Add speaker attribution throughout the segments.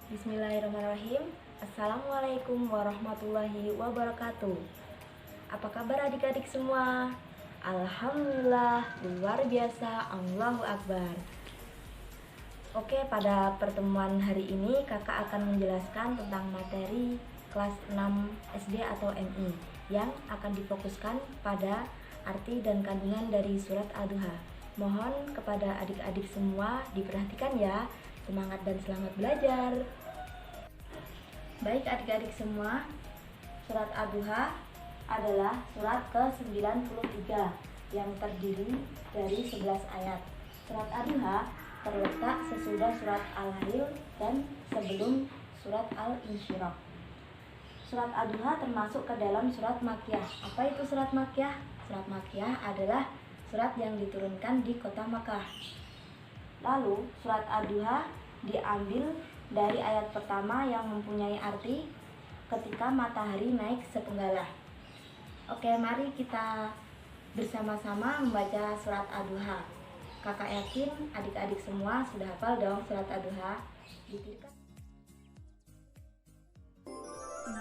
Speaker 1: Bismillahirrahmanirrahim. Assalamualaikum warahmatullahi wabarakatuh. Apa kabar adik-adik semua? Alhamdulillah, luar biasa, Allahu Akbar. Oke, pada pertemuan hari ini kakak akan menjelaskan tentang materi kelas 6 SD atau MI yang akan difokuskan pada arti dan kandungan dari surat Ad-Duha. Mohon kepada adik-adik semua diperhatikan ya. Semangat dan selamat belajar. Baik adik-adik semua, surat Ad-Duha adalah surat ke-93 yang terdiri dari 11 ayat. Surat Ad-Duha terletak sesudah surat Al-Lail dan sebelum surat Al-Insyirah. Surat Ad-Duha termasuk ke dalam surat Makkiyah. Apa itu surat Makkiyah? Surat Makkiyah adalah surat yang diturunkan di kota Makkah. Lalu surat Ad-Duha diambil dari ayat pertama yang mempunyai arti ketika matahari naik sepenggalah. Oke, mari kita bersama-sama membaca surat Ad-Duha. Kakak yakin adik-adik semua sudah hafal dong surat Ad-Duha.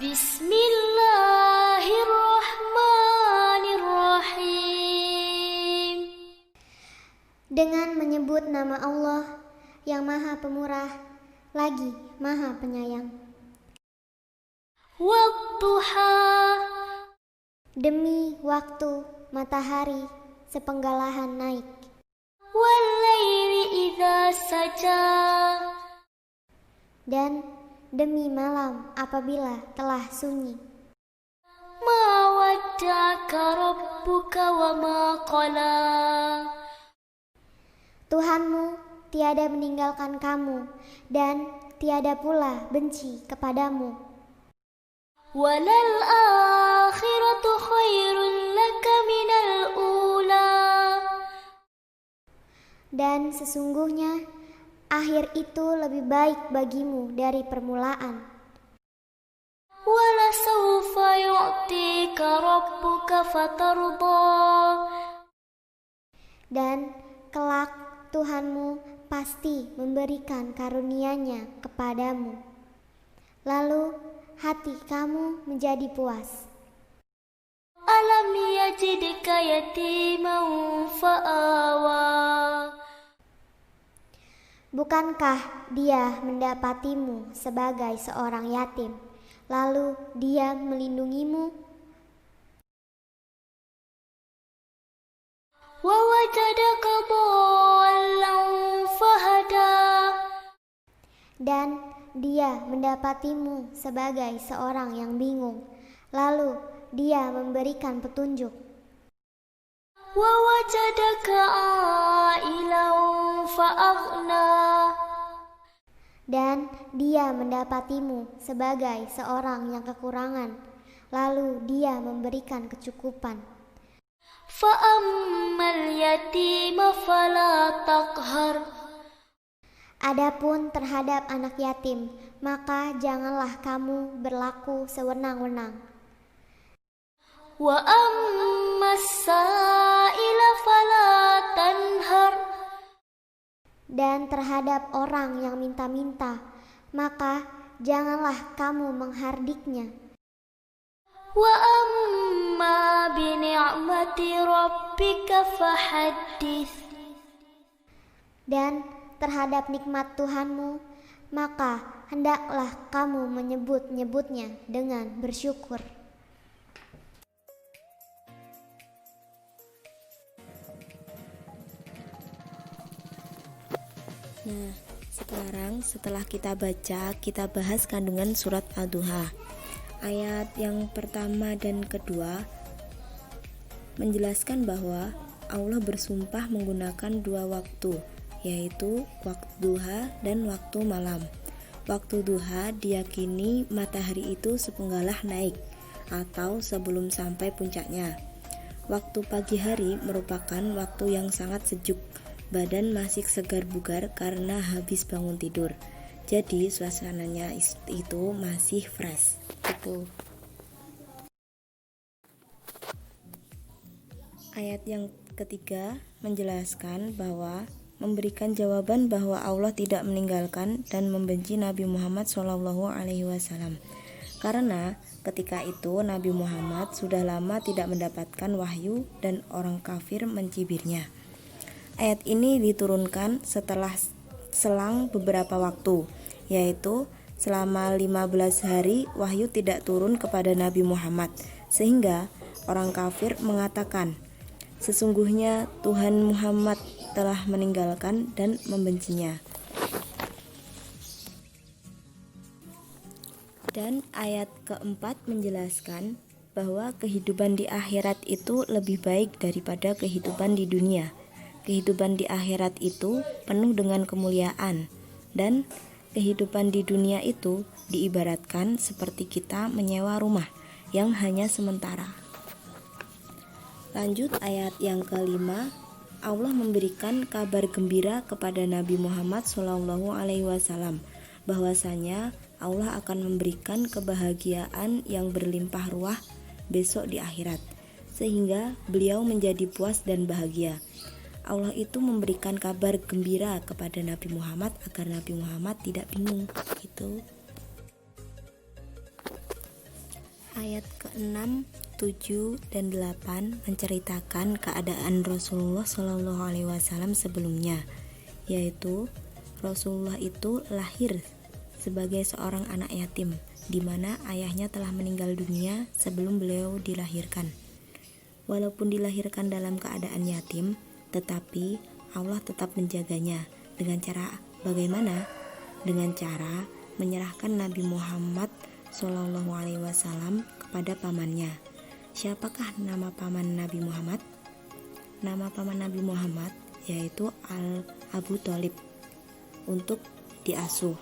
Speaker 2: Bismillahirrahmanirrahim. Dengan menyebut nama Allah yang Maha Pemurah lagi Maha Penyayang. Wadduha, demi waktu matahari sepenggalahan naik. Wallaili idza saja, dan demi malam apabila telah sunyi. Ma wadda'aka rabbuka wa ma qala, Tuhanmu tiada meninggalkan kamu dan tiada pula benci kepadamu. Walal akhiratu khairun laka minal ula, dan sesungguhnya akhir itu lebih baik bagimu dari permulaan. Wala sawfa yu'tika rabbuka fatarda, dan kelak Tuhanmu pasti memberikan karunia-Nya kepadamu, lalu hati kamu menjadi puas. Alam yajidka yatiman fa'awa, bukankah Dia mendapatimu sebagai seorang yatim, lalu Dia melindungimu? Wa wajadaka dhallan fahada, dan Dia mendapatimu sebagai seorang yang bingung, lalu Dia memberikan petunjuk. Wa wajadaka ailan fa'aghna, dan Dia mendapatimu sebagai seorang yang kekurangan, lalu Dia memberikan kecukupan. Fa'ammal yatima fala taqhar, adapun terhadap anak yatim, maka janganlah kamu berlaku sewenang-wenang. Wa ammas sa'ila fala tanhar, dan terhadap orang yang minta-minta, maka janganlah kamu menghardiknya. Wa amma bi ni'mati rabbika fahaddits, dan terhadap nikmat Tuhanmu, maka hendaklah kamu menyebut-nyebutnya dengan bersyukur.
Speaker 3: Nah, sekarang setelah kita baca, kita bahas kandungan surat Ad-Duha. Ayat yang pertama dan kedua menjelaskan bahwa Allah bersumpah menggunakan dua waktu, yaitu waktu duha dan waktu malam. Waktu duha diyakini matahari itu sepenggalah naik atau sebelum sampai puncaknya. Waktu pagi hari merupakan waktu yang sangat sejuk, badan masih segar bugar karena habis bangun tidur. Jadi suasananya itu masih fresh gitu. Ayat yang ketiga menjelaskan bahwa memberikan jawaban bahwa Allah tidak meninggalkan dan membenci Nabi Muhammad SAW. Karena ketika itu Nabi Muhammad sudah lama tidak mendapatkan wahyu dan orang kafir mencibirnya. Ayat ini diturunkan setelah selang beberapa waktu, yaitu selama 15 hari wahyu tidak turun kepada Nabi Muhammad, sehingga orang kafir mengatakan, sesungguhnya Tuhan Muhammad telah meninggalkan dan membencinya. Dan ayat keempat menjelaskan bahwa kehidupan di akhirat itu lebih baik daripada kehidupan di dunia. Kehidupan di akhirat itu penuh dengan kemuliaan, dan kehidupan di dunia itu diibaratkan seperti kita menyewa rumah yang hanya sementara. Lanjut ayat yang kelima, Allah memberikan kabar gembira kepada Nabi Muhammad SAW bahwasanya Allah akan memberikan kebahagiaan yang berlimpah ruah besok di akhirat, sehingga beliau menjadi puas dan bahagia. Allah itu memberikan kabar gembira kepada Nabi Muhammad agar Nabi Muhammad tidak bingung. Itu ayat ke-6, 7, dan 8 menceritakan keadaan Rasulullah SAW sebelumnya, yaitu Rasulullah itu lahir sebagai seorang anak yatim, di mana ayahnya telah meninggal dunia sebelum beliau dilahirkan. Walaupun dilahirkan dalam keadaan yatim, tetapi Allah tetap menjaganya. Dengan cara bagaimana? Dengan cara menyerahkan Nabi Muhammad SAW kepada pamannya. Siapakah nama paman Nabi Muhammad? Nama paman Nabi Muhammad yaitu Abu Thalib, untuk diasuh,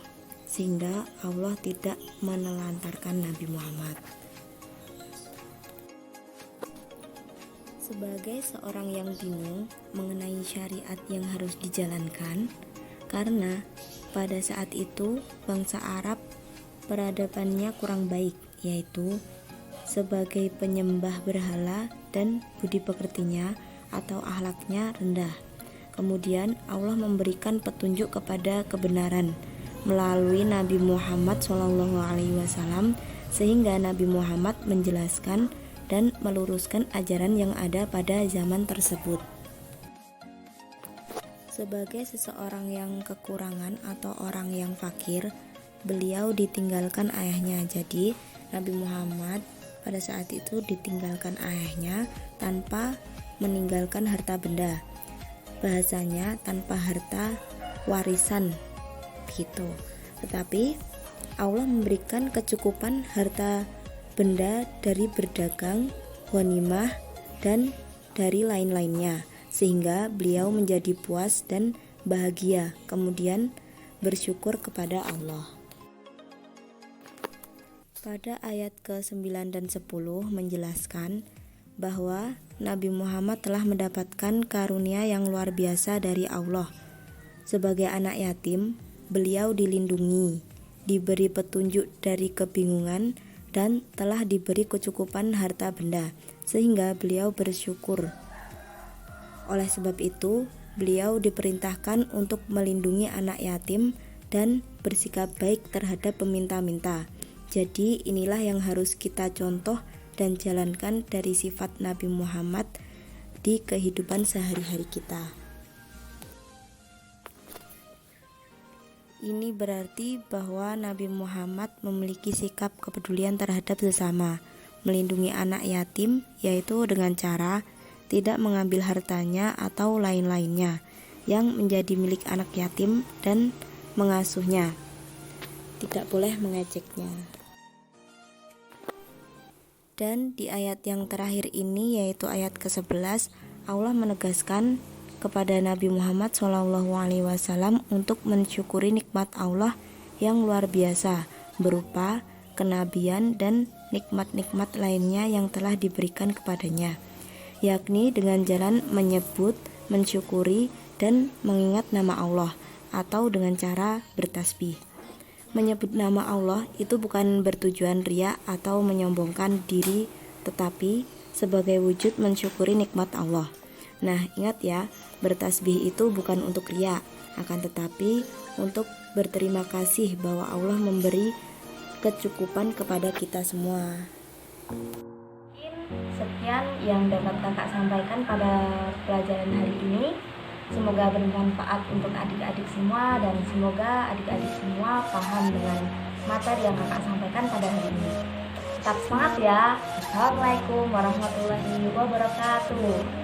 Speaker 3: sehingga Allah tidak menelantarkan Nabi Muhammad. Sebagai seorang yang bingung mengenai syariat yang harus dijalankan, karena pada saat itu bangsa Arab peradabannya kurang baik, yaitu sebagai penyembah berhala dan budi pekertinya atau akhlaknya rendah. Kemudian Allah memberikan petunjuk kepada kebenaran melalui Nabi Muhammad SAW, sehingga Nabi Muhammad menjelaskan dan meluruskan ajaran yang ada pada zaman tersebut. Sebagai seseorang yang kekurangan atau orang yang fakir, beliau ditinggalkan ayahnya. Jadi Nabi Muhammad pada saat itu ditinggalkan ayahnya tanpa meninggalkan harta benda. Bahasanya tanpa harta warisan gitu. Tetapi Allah memberikan kecukupan harta benda dari berdagang, ghanimah, dan dari lain-lainnya, sehingga beliau menjadi puas dan bahagia, kemudian bersyukur kepada Allah. Pada ayat ke-9 dan 10 menjelaskan bahwa Nabi Muhammad telah mendapatkan karunia yang luar biasa dari Allah. Sebagai anak yatim, beliau dilindungi, diberi petunjuk dari kebingungan, dan telah diberi kecukupan harta benda, sehingga beliau bersyukur. Oleh sebab itu, beliau diperintahkan untuk melindungi anak yatim dan bersikap baik terhadap peminta-minta. Jadi inilah yang harus kita contoh dan jalankan dari sifat Nabi Muhammad di kehidupan sehari-hari kita. Ini berarti bahwa Nabi Muhammad memiliki sikap kepedulian terhadap sesama, melindungi anak yatim, yaitu dengan cara tidak mengambil hartanya atau lain-lainnya yang menjadi milik anak yatim dan mengasuhnya. Tidak boleh mengejeknya. Dan di ayat yang terakhir ini, yaitu ayat ke-11, Allah menegaskan kepada Nabi Muhammad SAW untuk mensyukuri nikmat Allah yang luar biasa berupa kenabian dan nikmat-nikmat lainnya yang telah diberikan kepadanya, yakni dengan jalan menyebut, mensyukuri, dan mengingat nama Allah, atau dengan cara bertasbih. Menyebut nama Allah itu bukan bertujuan riya atau menyombongkan diri, tetapi sebagai wujud mensyukuri nikmat Allah. Nah, ingat ya, bertasbih itu bukan untuk riya, akan tetapi untuk berterima kasih bahwa Allah memberi kecukupan kepada kita semua.
Speaker 1: Sekian yang dapat kakak sampaikan pada pelajaran hari ini. Semoga bermanfaat untuk adik-adik semua dan semoga adik-adik semua paham dengan materi yang kakak sampaikan pada hari ini. Tetap semangat ya. Assalamualaikum warahmatullahi wabarakatuh.